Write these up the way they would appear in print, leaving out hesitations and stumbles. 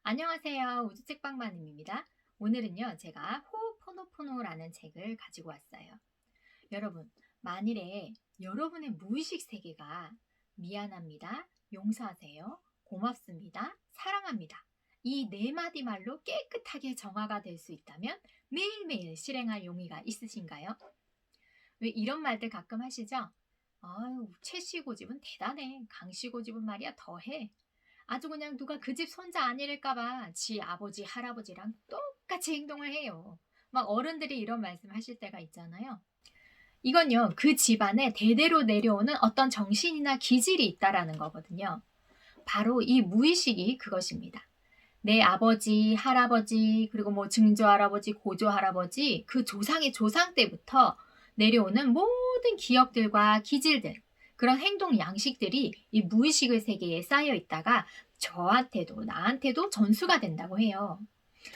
안녕하세요. 우주책방마님입니다. 오늘은요, 제가 호호포노포노라는 책을 가지고 왔어요. 여러분, 만일에 여러분의 무의식 세계가 미안합니다, 용서하세요, 고맙습니다, 사랑합니다. 이 네 마디 말로 깨끗하게 정화가 될 수 있다면 매일매일 실행할 용의가 있으신가요? 왜 이런 말들 가끔 하시죠? 아유, 최씨 고집은 대단해. 강씨 고집은 말이야 더해. 아주 그냥 누가 그 집 손자 아니랄까봐 지 아버지, 할아버지랑 똑같이 행동을 해요. 막 어른들이 이런 말씀 하실 때가 있잖아요. 이건요, 그 집안에 대대로 내려오는 어떤 정신이나 기질이 있다라는 거거든요. 바로 이 무의식이 그것입니다. 내 아버지, 할아버지, 그리고 뭐 증조할아버지, 고조할아버지, 그 조상의 조상 때부터 내려오는 모든 기억들과 기질들, 그런 행동 양식들이 이 무의식의 세계에 쌓여 있다가 저한테도 나한테도 전수가 된다고 해요.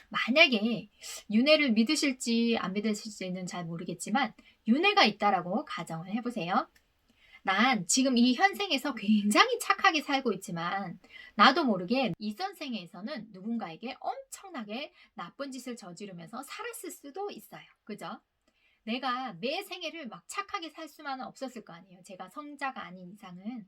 만약에 윤회를 믿으실지 안 믿으실지는 잘 모르겠지만 윤회가 있다라고 가정을 해보세요. 난 지금 이 현생에서 굉장히 착하게 살고 있지만 나도 모르게 이전 생에서는 누군가에게 엄청나게 나쁜 짓을 저지르면서 살았을 수도 있어요. 그죠? 내가 매 생애를 막 착하게 살 수만은 없었을 거 아니에요. 제가 성자가 아닌 이상은.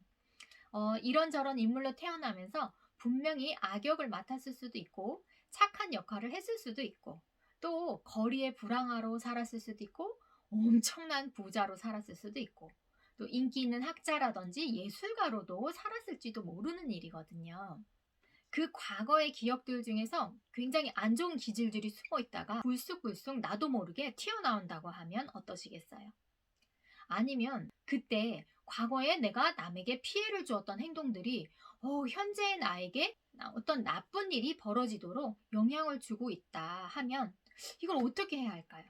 이런저런 인물로 태어나면서 분명히 악역을 맡았을 수도 있고 착한 역할을 했을 수도 있고 또 거리의 불황아로 살았을 수도 있고 엄청난 부자로 살았을 수도 있고 또 인기 있는 학자라든지 예술가로도 살았을지도 모르는 일이거든요. 그 과거의 기억들 중에서 굉장히 안 좋은 기질들이 숨어 있다가 불쑥불쑥 나도 모르게 튀어나온다고 하면 어떠시겠어요? 아니면 그때 과거에 내가 남에게 피해를 주었던 행동들이 현재의 나에게 어떤 나쁜 일이 벌어지도록 영향을 주고 있다 하면 이걸 어떻게 해야 할까요?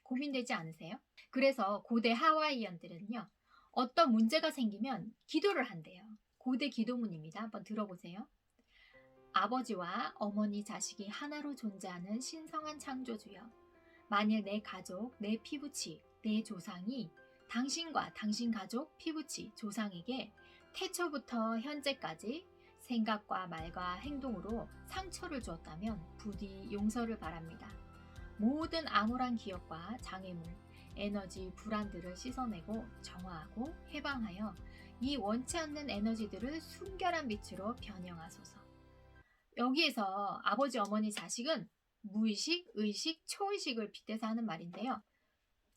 고민되지 않으세요? 그래서 고대 하와이언들은요, 어떤 문제가 생기면 기도를 한대요. 고대 기도문입니다. 한번 들어보세요. 아버지와 어머니 자식이 하나로 존재하는 신성한 창조주여, 만일 내 가족, 내 피부치, 내 조상이 당신과 당신 가족, 피부치, 조상에게 태초부터 현재까지 생각과 말과 행동으로 상처를 주었다면 부디 용서를 바랍니다. 모든 암울한 기억과 장애물, 에너지, 불안들을 씻어내고 정화하고 해방하여 이 원치 않는 에너지들을 순결한 빛으로 변형하소서. 여기에서 아버지, 어머니, 자식은 무의식, 의식, 초의식을 빗대서 하는 말인데요.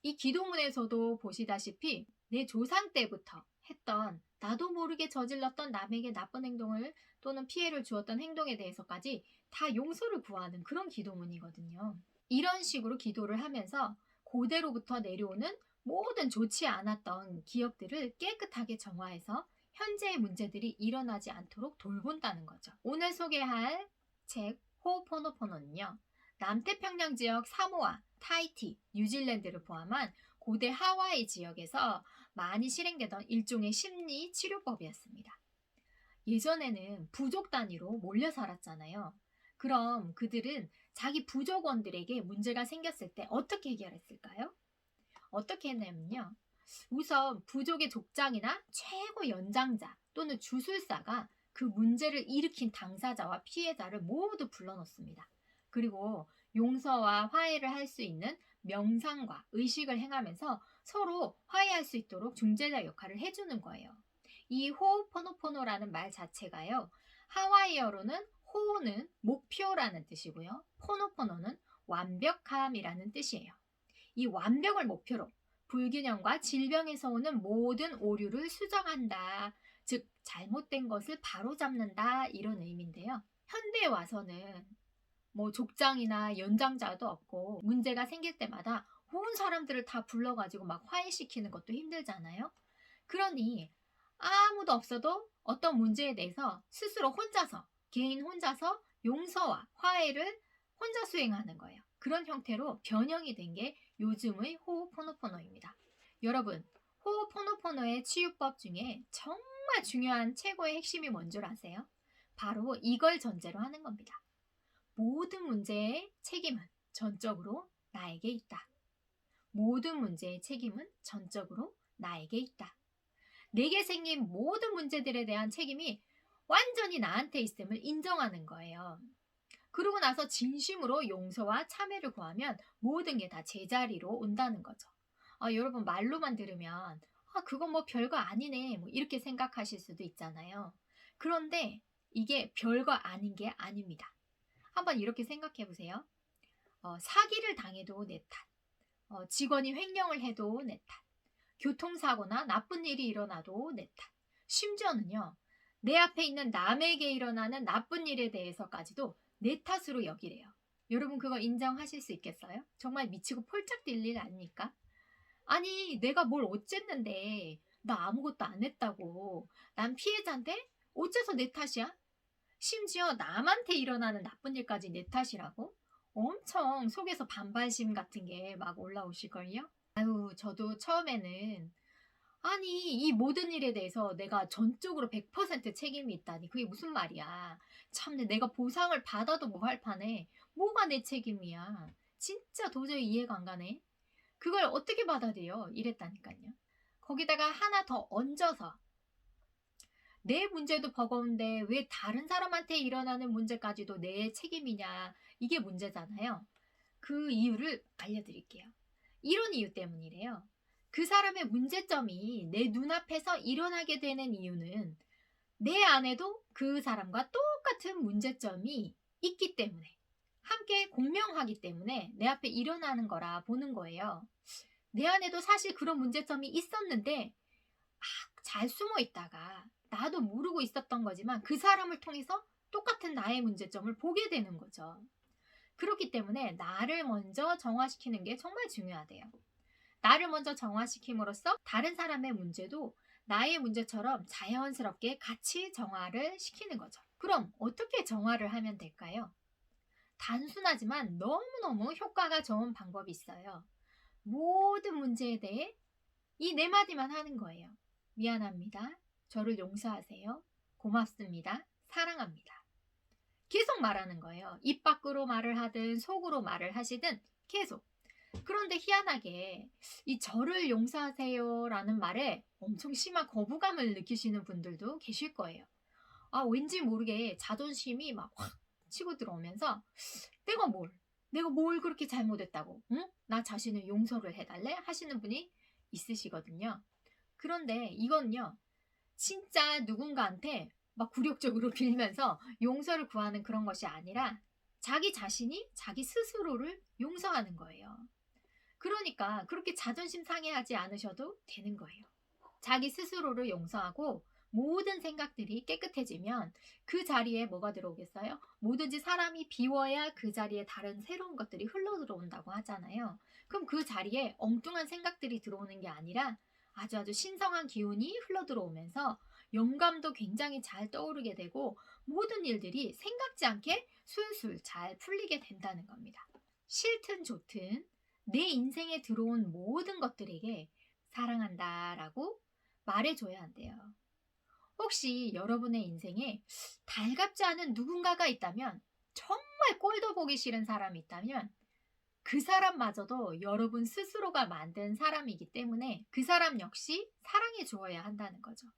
이 기도문에서도 보시다시피 내 조상 때부터 했던 나도 모르게 저질렀던 남에게 나쁜 행동을 또는 피해를 주었던 행동에 대해서까지 다 용서를 구하는 그런 기도문이거든요. 이런 식으로 기도를 하면서 고대로부터 내려오는 모든 좋지 않았던 기억들을 깨끗하게 정화해서 현재의 문제들이 일어나지 않도록 돌본다는 거죠. 오늘 소개할 책 호오포노포노는요, 남태평양 지역 사모아, 타이티, 뉴질랜드를 포함한 고대 하와이 지역에서 많이 실행되던 일종의 심리 치료법이었습니다. 예전에는 부족 단위로 몰려 살았잖아요. 그럼 그들은 자기 부족원들에게 문제가 생겼을 때 어떻게 해결했을까요? 어떻게 했냐면요. 우선 부족의 족장이나 최고 연장자 또는 주술사가 그 문제를 일으킨 당사자와 피해자를 모두 불러놓습니다. 그리고 용서와 화해를 할 수 있는 명상과 의식을 행하면서 서로 화해할 수 있도록 중재자 역할을 해주는 거예요. 이 호오포노포노라는 말 자체가요, 하와이어로는 호는 목표라는 뜻이고요, 포노포노는 완벽함이라는 뜻이에요. 이 완벽을 목표로 불균형과 질병에서 오는 모든 오류를 수정한다. 즉, 잘못된 것을 바로잡는다. 이런 의미인데요. 현대에 와서는 뭐 족장이나 연장자도 없고 문제가 생길 때마다 온 사람들을 다 불러가지고 막 화해시키는 것도 힘들잖아요. 그러니 아무도 없어도 어떤 문제에 대해서 스스로 혼자서, 개인 혼자서 용서와 화해를 혼자 수행하는 거예요. 그런 형태로 변형이 된 게 요즘의 호호포노포노입니다. 여러분, 호호포노포노의 치유법 중에 정말 중요한 최고의 핵심이 뭔 줄 아세요? 바로 이걸 전제로 하는 겁니다. 모든 문제의 책임은 전적으로 나에게 있다. 모든 문제의 책임은 전적으로 나에게 있다. 내게 생긴 모든 문제들에 대한 책임이 완전히 나한테 있음을 인정하는 거예요. 그러고 나서 진심으로 용서와 참회를 구하면 모든 게 다 제자리로 온다는 거죠. 여러분 말로만 들으면 그거 뭐 별거 아니네 뭐 이렇게 생각하실 수도 있잖아요. 그런데 이게 별거 아닌 게 아닙니다. 한번 이렇게 생각해 보세요. 사기를 당해도 내 탓, 직원이 횡령을 해도 내 탓, 교통사고나 나쁜 일이 일어나도 내 탓, 심지어는요, 내 앞에 있는 남에게 일어나는 나쁜 일에 대해서까지도 내 탓으로 여기래요. 여러분 그거 인정하실 수 있겠어요? 정말 미치고 폴짝 뛸 일 아닙니까? 아니 내가 뭘 어쨌는데 나 아무것도 안 했다고 난 피해자인데 어째서 내 탓이야? 심지어 남한테 일어나는 나쁜 일까지 내 탓이라고? 엄청 속에서 반발심 같은 게 막 올라오실걸요? 아유 저도 처음에는 아니 이 모든 일에 대해서 내가 전적으로 100% 책임이 있다니 그게 무슨 말이야. 참내 내가 보상을 받아도 뭐 할 판에 뭐가 내 책임이야. 진짜 도저히 이해가 안 가네. 그걸 어떻게 받아들여 이랬다니까요. 거기다가 하나 더 얹어서 내 문제도 버거운데 왜 다른 사람한테 일어나는 문제까지도 내 책임이냐 이게 문제잖아요. 그 이유를 알려드릴게요. 이런 이유 때문이래요. 그 사람의 문제점이 내 눈앞에서 일어나게 되는 이유는 내 안에도 그 사람과 똑같은 문제점이 있기 때문에 함께 공명하기 때문에 내 앞에 일어나는 거라 보는 거예요. 내 안에도 사실 그런 문제점이 있었는데 잘 숨어 있다가 나도 모르고 있었던 거지만 그 사람을 통해서 똑같은 나의 문제점을 보게 되는 거죠. 그렇기 때문에 나를 먼저 정화시키는 게 정말 중요하대요. 나를 먼저 정화시킴으로써 다른 사람의 문제도 나의 문제처럼 자연스럽게 같이 정화를 시키는 거죠. 그럼 어떻게 정화를 하면 될까요? 단순하지만 너무너무 효과가 좋은 방법이 있어요. 모든 문제에 대해 이 네 마디만 하는 거예요. 미안합니다. 저를 용서하세요. 고맙습니다. 사랑합니다. 계속 말하는 거예요. 입 밖으로 말을 하든 속으로 말을 하시든 계속. 그런데 희한하게 이 저를 용서하세요라는 말에 엄청 심한 거부감을 느끼시는 분들도 계실 거예요. 왠지 모르게 자존심이 막 확 치고 들어오면서 내가 뭘, 내가 뭘 그렇게 잘못했다고, 응? 나 자신을 용서를 해달래? 하시는 분이 있으시거든요. 그런데 이건요, 진짜 누군가한테 막 굴욕적으로 빌면서 용서를 구하는 그런 것이 아니라 자기 자신이 자기 스스로를 용서하는 거예요. 그러니까 그렇게 자존심 상해하지 않으셔도 되는 거예요. 자기 스스로를 용서하고 모든 생각들이 깨끗해지면 그 자리에 뭐가 들어오겠어요? 뭐든지 사람이 비워야 그 자리에 다른 새로운 것들이 흘러 들어온다고 하잖아요. 그럼 그 자리에 엉뚱한 생각들이 들어오는 게 아니라 아주 신성한 기운이 흘러 들어오면서 영감도 굉장히 잘 떠오르게 되고 모든 일들이 생각지 않게 술술 잘 풀리게 된다는 겁니다. 싫든 좋든 내 인생에 들어온 모든 것들에게 사랑한다라고 말해줘야 한대요. 혹시 여러분의 인생에 달갑지 않은 누군가가 있다면, 정말 꼴도 보기 싫은 사람이 있다면 그 사람마저도 여러분 스스로가 만든 사람이기 때문에 그 사람 역시 사랑해 주어야 한다는 거죠.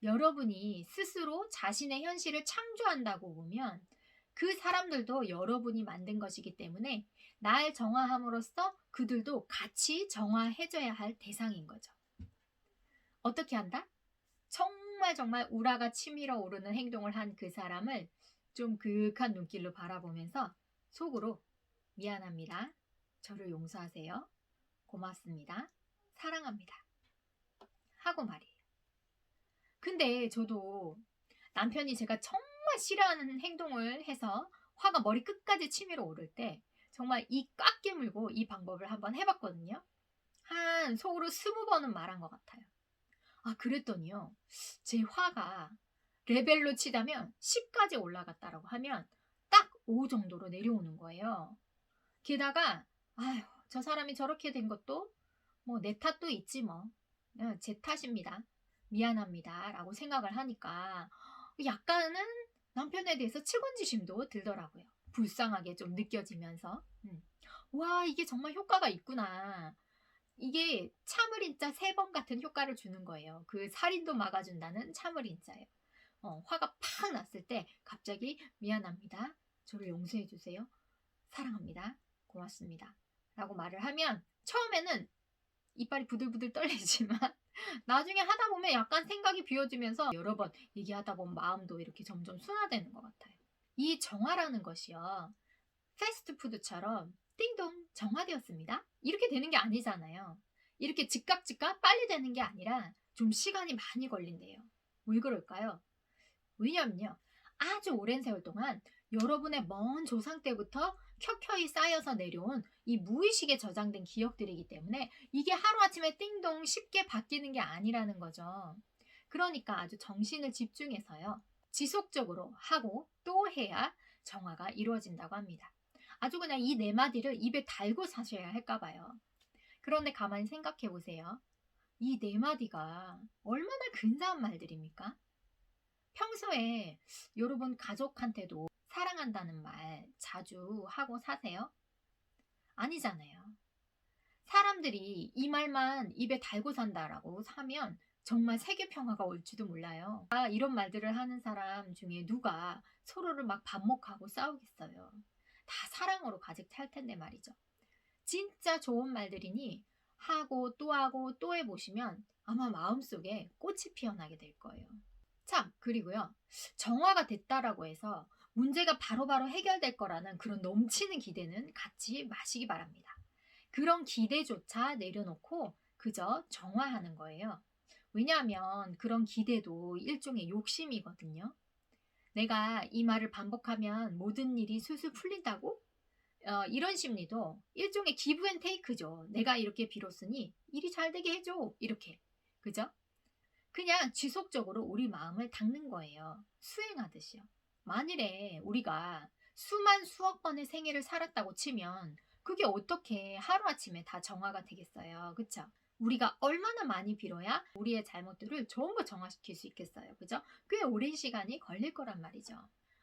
여러분이 스스로 자신의 현실을 창조한다고 보면 그 사람들도 여러분이 만든 것이기 때문에 날 정화함으로써 그들도 같이 정화해줘야 할 대상인 거죠. 어떻게 한다? 정말 우라가 치밀어 오르는 행동을 한 그 사람을 좀 그윽한 눈길로 바라보면서 속으로 미안합니다. 저를 용서하세요. 고맙습니다. 사랑합니다. 하고 말이에요. 근데 저도 남편이 제가 정말 싫어하는 행동을 해서 화가 머리 끝까지 치밀어 오를 때 정말 이 꽉 깨물고 이 방법을 한번 해봤거든요. 한 속으로 20번은 말한 것 같아요. 그랬더니요. 제 화가 레벨로 치자면 10까지 올라갔다라고 하면 딱 5 정도로 내려오는 거예요. 게다가 아휴 저 사람이 저렇게 된 것도 뭐 내 탓도 있지 뭐. 제 탓입니다. 미안합니다. 라고 생각을 하니까 약간은 남편에 대해서 측은지심도 들더라고요. 불쌍하게 좀 느껴지면서. 와 이게 정말 효과가 있구나. 이게 참을인자 3번 같은 효과를 주는 거예요. 그 살인도 막아준다는 참을인자예요. 화가 팍 났을 때 갑자기 미안합니다. 저를 용서해 주세요. 사랑합니다. 고맙습니다. 라고 말을 하면 처음에는 이빨이 부들부들 떨리지만 나중에 하다 보면 약간 생각이 비워지면서 여러 번 얘기하다 보면 마음도 이렇게 점점 순화되는 것 같아요. 이 정화라는 것이요. 패스트푸드처럼 띵동 정화되었습니다. 이렇게 되는 게 아니잖아요. 이렇게 즉각 빨리 되는 게 아니라 좀 시간이 많이 걸린대요. 왜 그럴까요? 왜냐면요. 아주 오랜 세월 동안 여러분의 먼 조상 때부터 켜켜이 쌓여서 내려온 이 무의식에 저장된 기억들이기 때문에 이게 하루아침에 띵동 쉽게 바뀌는 게 아니라는 거죠. 그러니까 아주 정신을 집중해서요. 지속적으로 하고 또 해야 정화가 이루어진다고 합니다. 아주 그냥 이 네 마디를 입에 달고 사셔야 할까 봐요. 그런데 가만히 생각해 보세요. 이 네 마디가 얼마나 근사한 말들입니까? 평소에 여러분 가족한테도 사랑한다는 말 자주 하고 사세요? 아니잖아요. 사람들이 이 말만 입에 달고 산다라고 하면 정말 세계 평화가 올지도 몰라요. 이런 말들을 하는 사람 중에 누가 서로를 막 반목하고 싸우겠어요. 다 사랑으로 가득 찰 텐데 말이죠. 진짜 좋은 말들이니 하고 또 해보시면 아마 마음속에 꽃이 피어나게 될 거예요. 참, 그리고요. 정화가 됐다라고 해서 문제가 바로바로 해결될 거라는 그런 넘치는 기대는 갖지 마시기 바랍니다. 그런 기대조차 내려놓고 그저 정화하는 거예요. 왜냐하면 그런 기대도 일종의 욕심이거든요. 내가 이 말을 반복하면 모든 일이 술술 풀린다고? 이런 심리도 일종의 기브 앤 테이크죠. 내가 이렇게 빌었으니 일이 잘 되게 해줘. 이렇게. 그죠? 그냥 지속적으로 우리 마음을 닦는 거예요. 수행하듯이요. 만일에 우리가 수억 번의 생애를 살았다고 치면 그게 어떻게 하루아침에 다 정화가 되겠어요. 그쵸? 우리가 얼마나 많이 빌어야 우리의 잘못들을 전부 정화시킬 수 있겠어요. 그죠? 꽤 오랜 시간이 걸릴 거란 말이죠.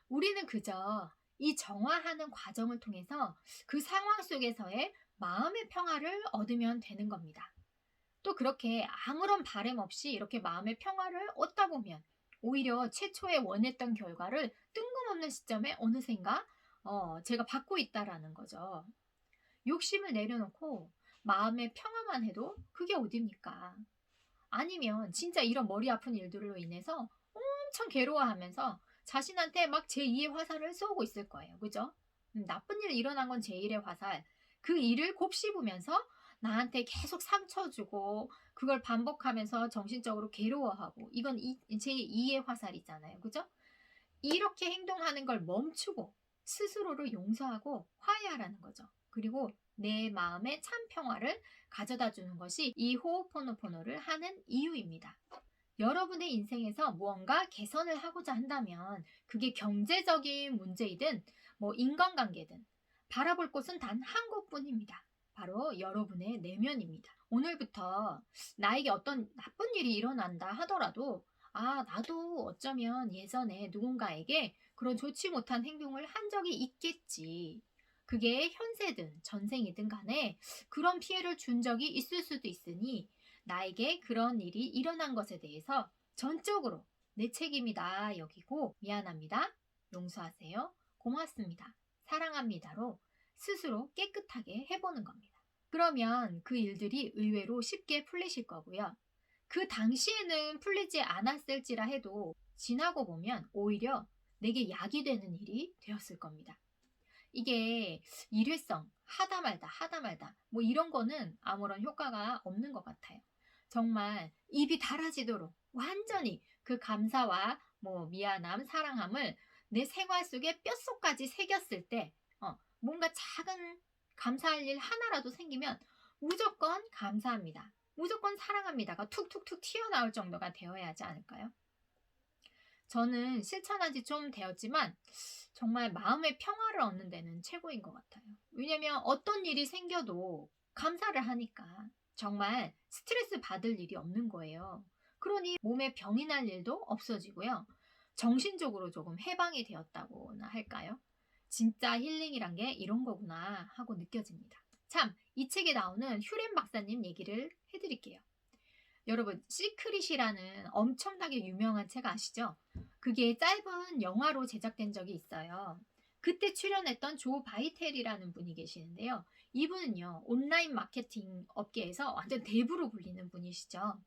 우리는 그저 이 정화하는 과정을 통해서 그 상황 속에서의 마음의 평화를 얻으면 되는 겁니다. 또 그렇게 아무런 바램 없이 이렇게 마음의 평화를 얻다 보면 오히려 최초에 원했던 결과를 뜬금없는 시점에 어느샌가 제가 받고 있다라는 거죠. 욕심을 내려놓고 마음의 평화만 해도 그게 어딥니까? 아니면 진짜 이런 머리 아픈 일들로 인해서 엄청 괴로워하면서 자신한테 막 제2의 화살을 쏘고 있을 거예요. 그죠? 나쁜 일 일어난 건 제1의 화살. 그 일을 곱씹으면서 나한테 계속 상처 주고 그걸 반복하면서 정신적으로 괴로워하고 이건 제2의 화살이잖아요. 그죠? 이렇게 행동하는 걸 멈추고 스스로를 용서하고 화해하라는 거죠. 그리고 내 마음의 참 평화를 가져다 주는 것이 이 호호포노포노를 하는 이유입니다. 여러분의 인생에서 무언가 개선을 하고자 한다면 그게 경제적인 문제이든 뭐 인간관계든 바라볼 곳은 단 한 곳뿐입니다. 바로 여러분의 내면입니다. 오늘부터 나에게 어떤 나쁜 일이 일어난다 하더라도 나도 어쩌면 예전에 누군가에게 그런 좋지 못한 행동을 한 적이 있겠지. 그게 현세든 전생이든 간에 그런 피해를 준 적이 있을 수도 있으니 나에게 그런 일이 일어난 것에 대해서 전적으로 내 책임이다 여기고 미안합니다. 용서하세요. 고맙습니다. 사랑합니다로 스스로 깨끗하게 해보는 겁니다. 그러면 그 일들이 의외로 쉽게 풀리실 거고요. 그 당시에는 풀리지 않았을지라 해도 지나고 보면 오히려 내게 약이 되는 일이 되었을 겁니다. 이게 일회성, 하다 말다 뭐 이런 거는 아무런 효과가 없는 것 같아요. 정말 입이 닳아지도록 완전히 그 감사와 뭐 미안함, 사랑함을 내 생활 속에 뼛속까지 새겼을 때 뭔가 작은 감사할 일 하나라도 생기면 무조건 감사합니다. 무조건 사랑합니다가 툭툭툭 튀어나올 정도가 되어야 하지 않을까요? 저는 실천한 지 좀 되었지만 정말 마음의 평화를 얻는 데는 최고인 것 같아요. 왜냐면 어떤 일이 생겨도 감사를 하니까 정말 스트레스 받을 일이 없는 거예요. 그러니 몸에 병이 날 일도 없어지고요. 정신적으로 조금 해방이 되었다고나 할까요? 진짜 힐링이란 게 이런 거구나 하고 느껴집니다. 참, 이 책에 나오는 휴렌 박사님 얘기를 해드릴게요. 여러분, 시크릿이라는 엄청나게 유명한 책 아시죠? 그게 짧은 영화로 제작된 적이 있어요. 그때 출연했던 조 바이텔이라는 분이 계시는데요. 이분은요, 온라인 마케팅 업계에서 완전 대부로 불리는 분이시죠.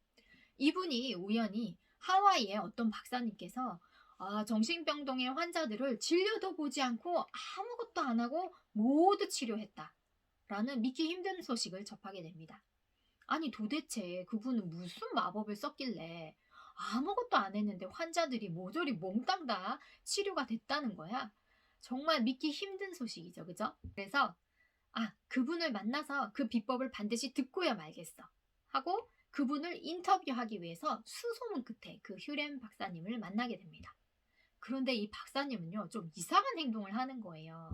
이분이 우연히 하와이의 어떤 박사님께서 정신병동의 환자들을 진료도 보지 않고 아무것도 안 하고 모두 치료했다 라는 믿기 힘든 소식을 접하게 됩니다. 아니 도대체 그분은 무슨 마법을 썼길래 아무것도 안 했는데 환자들이 모조리 몽땅 다 치료가 됐다는 거야. 정말 믿기 힘든 소식이죠. 그죠? 그래서 그분을 만나서 그 비법을 반드시 듣고야 말겠어 하고 그분을 인터뷰하기 위해서 수소문 끝에 그 휴렘 박사님을 만나게 됩니다. 그런데 이 박사님은요, 좀 이상한 행동을 하는 거예요.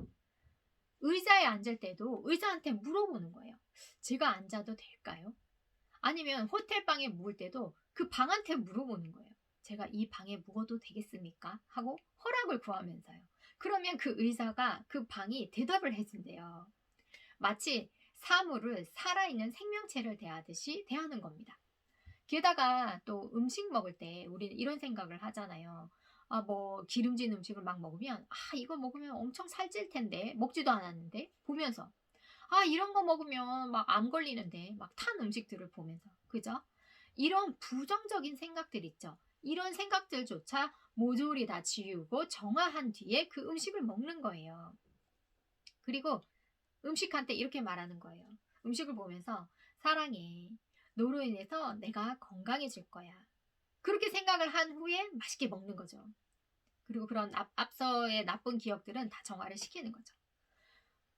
의자에 앉을 때도 의사한테 물어보는 거예요. 제가 앉아도 될까요? 아니면 호텔방에 묵을 때도 그 방한테 물어보는 거예요. 제가 이 방에 묵어도 되겠습니까? 하고 허락을 구하면서요. 그러면 그 의사가 그 방이 대답을 해준대요. 마치 사물을 살아있는 생명체를 대하듯이 대하는 겁니다. 게다가 또 음식 먹을 때 우리는 이런 생각을 하잖아요. 뭐 기름진 음식을 막 먹으면 이거 먹으면 엄청 살찔 텐데 먹지도 않았는데 보면서 이런 거 먹으면 막 암 걸리는데 막 탄 음식들을 보면서 그죠? 이런 부정적인 생각들 있죠. 이런 생각들조차 모조리 다 지우고 정화한 뒤에 그 음식을 먹는 거예요. 그리고 음식한테 이렇게 말하는 거예요. 음식을 보면서 사랑해. 너로 인해서 내가 건강해질 거야. 그렇게 생각을 한 후에 맛있게 먹는 거죠. 그리고 그런 앞서의 나쁜 기억들은 다 정화를 시키는 거죠.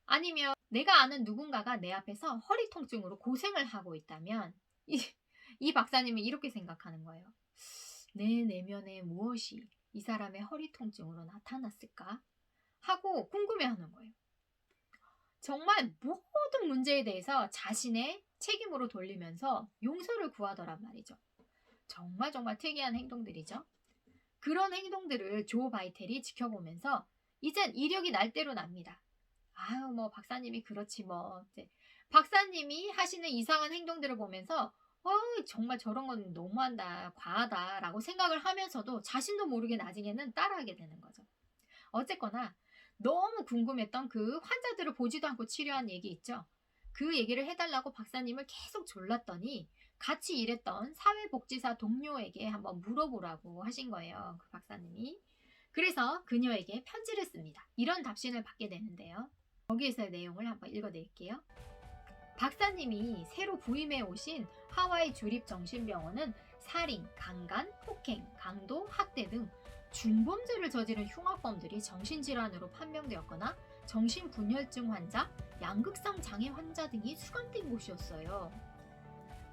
아니면 내가 아는 누군가가 내 앞에서 허리 통증으로 고생을 하고 있다면 이 박사님은 이렇게 생각하는 거예요. 내 내면에 무엇이 이 사람의 허리 통증으로 나타났을까? 하고 궁금해하는 거예요. 정말 모든 문제에 대해서 자신의 책임으로 돌리면서 용서를 구하더란 말이죠. 정말 특이한 행동들이죠. 그런 행동들을 조 바이텔이 지켜보면서 이젠 이력이 날대로 납니다. 뭐 박사님이 그렇지 뭐. 이제 박사님이 하시는 이상한 행동들을 보면서 정말 저런 건 너무한다, 과하다 라고 생각을 하면서도 자신도 모르게 나중에는 따라하게 되는 거죠. 어쨌거나 너무 궁금했던 그 환자들을 보지도 않고 치료한 얘기 있죠. 그 얘기를 해달라고 박사님을 계속 졸랐더니 같이 일했던 사회복지사 동료에게 한번 물어보라고 하신 거예요. 그 박사님이. 그래서 그녀에게 편지를 씁니다. 이런 답신을 받게 되는데요. 거기에서의 내용을 한번 읽어드릴게요. 박사님이 새로 부임해 오신 하와이 주립정신병원은 살인, 강간, 폭행, 강도, 학대 등 중범죄를 저지른 흉악범들이 정신질환으로 판명되었거나 정신분열증 환자, 양극성 장애 환자 등이 수감된 곳이었어요.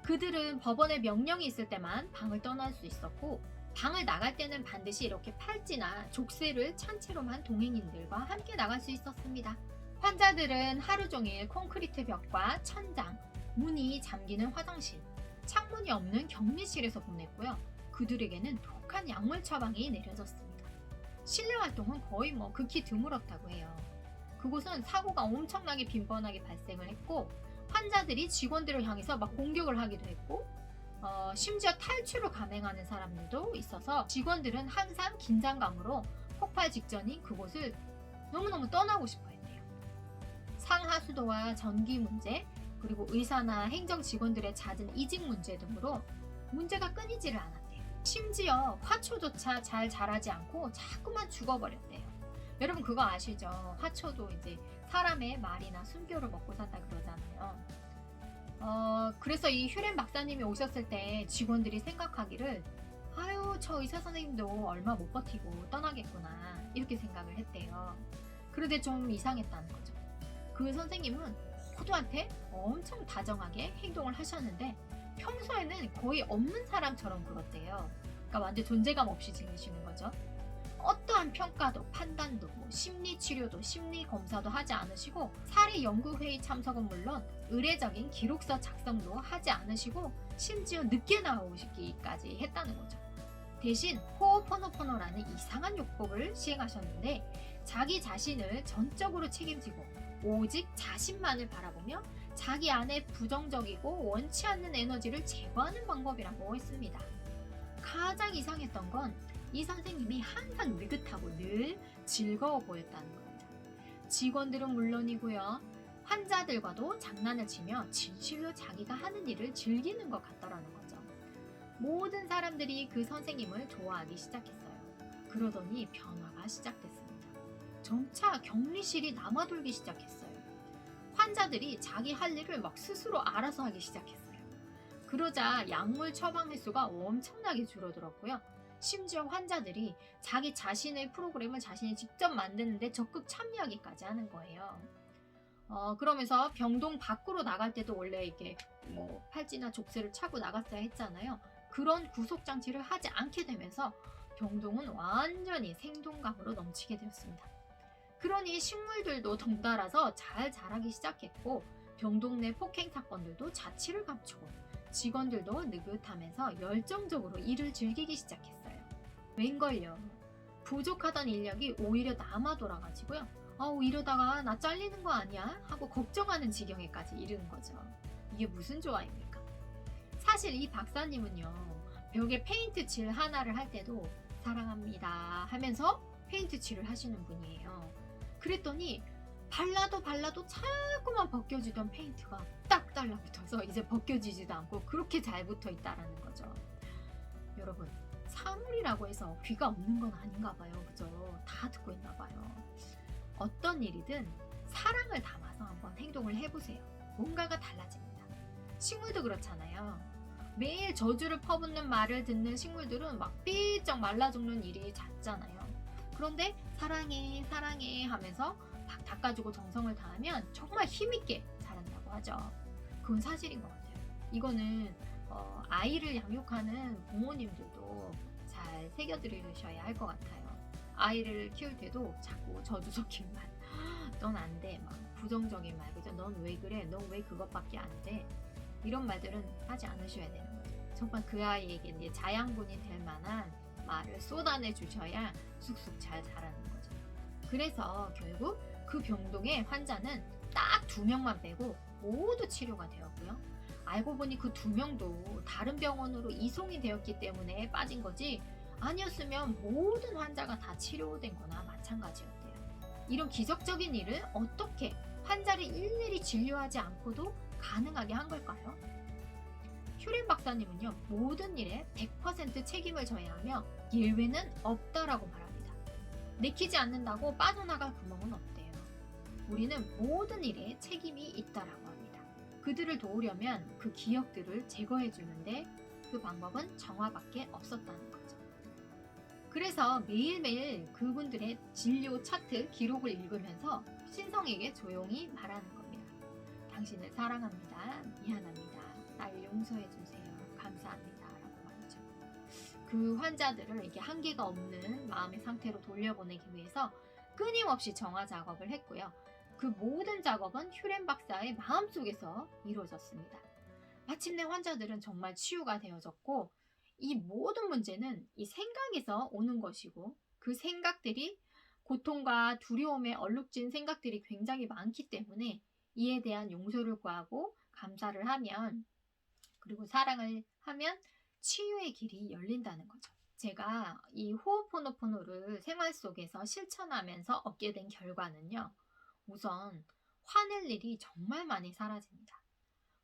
그들은 법원의 명령이 있을 때만 방을 떠날 수 있었고 방을 나갈 때는 반드시 이렇게 팔찌나 족쇄를 찬 채로만 동행인들과 함께 나갈 수 있었습니다. 환자들은 하루 종일 콘크리트 벽과 천장, 문이 잠기는 화장실, 창문이 없는 격리실에서 보냈고요. 그들에게는 독한 약물 처방이 내려졌습니다. 실내 활동은 거의 극히 드물었다고 해요. 그곳은 사고가 엄청나게 빈번하게 발생을 했고 환자들이 직원들을 향해서 막 공격을 하기도 했고 심지어 탈출을 감행하는 사람들도 있어서 직원들은 항상 긴장감으로 폭발 직전인 그곳을 너무너무 떠나고 싶어 했대요. 상하수도와 전기 문제, 그리고 의사나 행정 직원들의 잦은 이직 문제 등으로 문제가 끊이지를 않았대요. 심지어 화초조차 잘 자라지 않고 자꾸만 죽어버렸대요. 여러분 그거 아시죠? 화초도 이제 사람의 말이나 순교를 먹고 산다 그러잖아요. 그래서 이 휴렘 박사님이 오셨을 때 직원들이 생각하기를 저 의사 선생님도 얼마 못 버티고 떠나겠구나 이렇게 생각을 했대요. 그런데 좀 이상했다는 거죠. 그 선생님은 모두한테 엄청 다정하게 행동을 하셨는데 평소에는 거의 없는 사람처럼 굴었대요. 그러니까 완전 존재감 없이 지내시는 거죠. 어떠한 평가도 판단도 심리치료도 심리검사도 하지 않으시고 사례연구회의 참석은 물론 의례적인 기록서 작성도 하지 않으시고 심지어 늦게 나오시기까지 했다는 거죠. 대신 호오포노포노라는 이상한 요법을 시행하셨는데 자기 자신을 전적으로 책임지고 오직 자신만을 바라보며 자기 안에 부정적이고 원치 않는 에너지를 제거하는 방법이라고 했습니다. 가장 이상했던 건 이 선생님이 항상 느긋하고 늘 즐거워 보였다는 겁니다. 직원들은 물론이고요. 환자들과도 장난을 치며 진실로 자기가 하는 일을 즐기는 것 같더라는 거죠. 모든 사람들이 그 선생님을 좋아하기 시작했어요. 그러더니 변화가 시작됐습니다. 점차 격리실이 남아돌기 시작했어요. 환자들이 자기 할 일을 막 스스로 알아서 하기 시작했어요. 그러자 약물 처방 횟수가 엄청나게 줄어들었고요. 심지어 환자들이 자기 자신의 프로그램을 자신이 직접 만드는데 적극 참여하기까지 하는 거예요. 그러면서 병동 밖으로 나갈 때도 원래 이게 뭐 팔찌나 족쇄를 차고 나갔어야 했잖아요. 그런 구속 장치를 하지 않게 되면서 병동은 완전히 생동감으로 넘치게 되었습니다. 그러니 식물들도 덩달아서 잘 자라기 시작했고 병동 내 폭행 사건들도 자취를 감추고 직원들도 느긋하면서 열정적으로 일을 즐기기 시작했어요. 웬걸요? 부족하던 인력이 오히려 남아 돌아가지고요. 이러다가 나 잘리는 거 아니야? 하고 걱정하는 지경에까지 이르는 거죠. 이게 무슨 조화입니까? 사실 이 박사님은요, 벽에 페인트 칠 하나를 할 때도 사랑합니다 하면서 페인트 칠을 하시는 분이에요. 그랬더니 발라도 자꾸만 벗겨지던 페인트가 딱 달라붙어서 이제 벗겨지지도 않고 그렇게 잘 붙어 있다라는 거죠. 여러분, 사물이라고 해서 귀가 없는 건 아닌가 봐요. 그죠? 다 듣고 있나 봐요. 어떤 일이든 사랑을 담아서 한번 행동을 해보세요. 뭔가가 달라집니다. 식물도 그렇잖아요. 매일 저주를 퍼붓는 말을 듣는 식물들은 막 삐쩍 말라 죽는 일이 잦잖아요. 그런데 사랑해 사랑해 하면서 막 닦아주고 정성을 다하면 정말 힘있게 자란다고 하죠. 그건 사실인 것 같아요. 이거는 아이를 양육하는 부모님들도 잘 새겨들으셔야 할 것 같아요. 아이를 키울 때도 자꾸 저주 섞인 말, 넌 안 돼, 막 부정적인 말, 그죠? 넌 왜 그래? 넌 왜 그것밖에 안 돼? 이런 말들은 하지 않으셔야 되는 거죠. 정말 그 아이에게 이제 자양분이 될 만한 말을 쏟아내 주셔야 쑥쑥 잘 자라는 거죠. 그래서 결국 그 병동의 환자는 딱 2명만 빼고 모두 치료가 되었고요. 알고 보니 그 2명도 다른 병원으로 이송이 되었기 때문에 빠진 거지, 아니었으면 모든 환자가 다 치료된 거나 마찬가지였대요. 이런 기적적인 일을 어떻게 환자를 일일이 진료하지 않고도 가능하게 한 걸까요? 휴렌 박사님은요, 모든 일에 100% 책임을 져야 하며 예외는 없다라고 말합니다. 내키지 않는다고 빠져나갈 구멍은 없대요. 우리는 모든 일에 책임이 있다라고 합니다. 그들을 도우려면 그 기억들을 제거해 주는데 그 방법은 정화밖에 없었다는 거죠. 그래서 매일매일 그분들의 진료 차트 기록을 읽으면서 신성에게 조용히 말하는 겁니다. 당신을 사랑합니다. 미안합니다. 나를 용서해 주세요. 감사합니다. 라고 말이죠. 그 환자들을 이게 한계가 없는 마음의 상태로 돌려보내기 위해서 끊임없이 정화 작업을 했고요. 그 모든 작업은 휴렌 박사의 마음속에서 이루어졌습니다. 마침내 환자들은 정말 치유가 되어졌고, 이 모든 문제는 이 생각에서 오는 것이고, 그 생각들이 고통과 두려움에 얼룩진 생각들이 굉장히 많기 때문에 이에 대한 용서를 구하고 감사를 하면, 그리고 사랑을 하면 치유의 길이 열린다는 거죠. 제가 이 호호포노포노를 생활 속에서 실천하면서 얻게 된 결과는요, 우선 화낼 일이 정말 많이 사라집니다.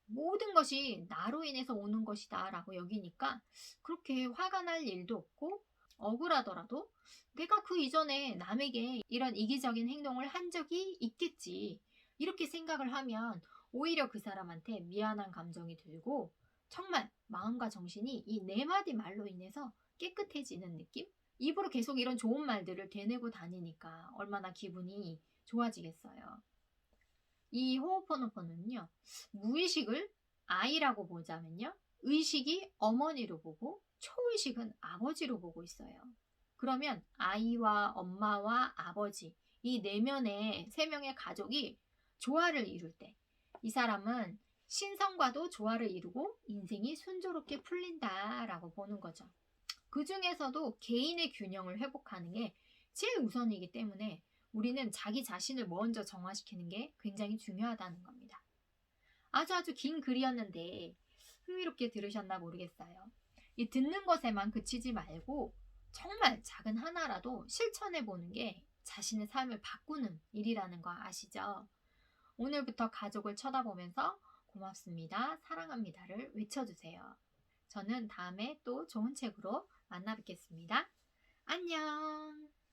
모든 것이 나로 인해서 오는 것이다 라고 여기니까 그렇게 화가 날 일도 없고, 억울하더라도 내가 그 이전에 남에게 이런 이기적인 행동을 한 적이 있겠지, 이렇게 생각을 하면 오히려 그 사람한테 미안한 감정이 들고 정말 마음과 정신이 이 4마디 말로 인해서 깨끗해지는 느낌? 입으로 계속 이런 좋은 말들을 되뇌고 다니니까 얼마나 기분이 좋아지겠어요. 이 호호포노포노는요, 무의식을 아이라고 보자면요, 의식이 어머니로 보고 초의식은 아버지로 보고 있어요. 그러면 아이와 엄마와 아버지, 이 내면의 3명의 가족이 조화를 이룰 때 이 사람은 신성과도 조화를 이루고 인생이 순조롭게 풀린다라고 보는 거죠. 그 중에서도 개인의 균형을 회복하는 게 제일 우선이기 때문에 우리는 자기 자신을 먼저 정화시키는 게 굉장히 중요하다는 겁니다. 아주 긴 글이었는데 흥미롭게 들으셨나 모르겠어요. 이 듣는 것에만 그치지 말고 정말 작은 하나라도 실천해 보는 게 자신의 삶을 바꾸는 일이라는 거 아시죠? 오늘부터 가족을 쳐다보면서 고맙습니다, 사랑합니다를 외쳐주세요. 저는 다음에 또 좋은 책으로 만나 뵙겠습니다. 안녕!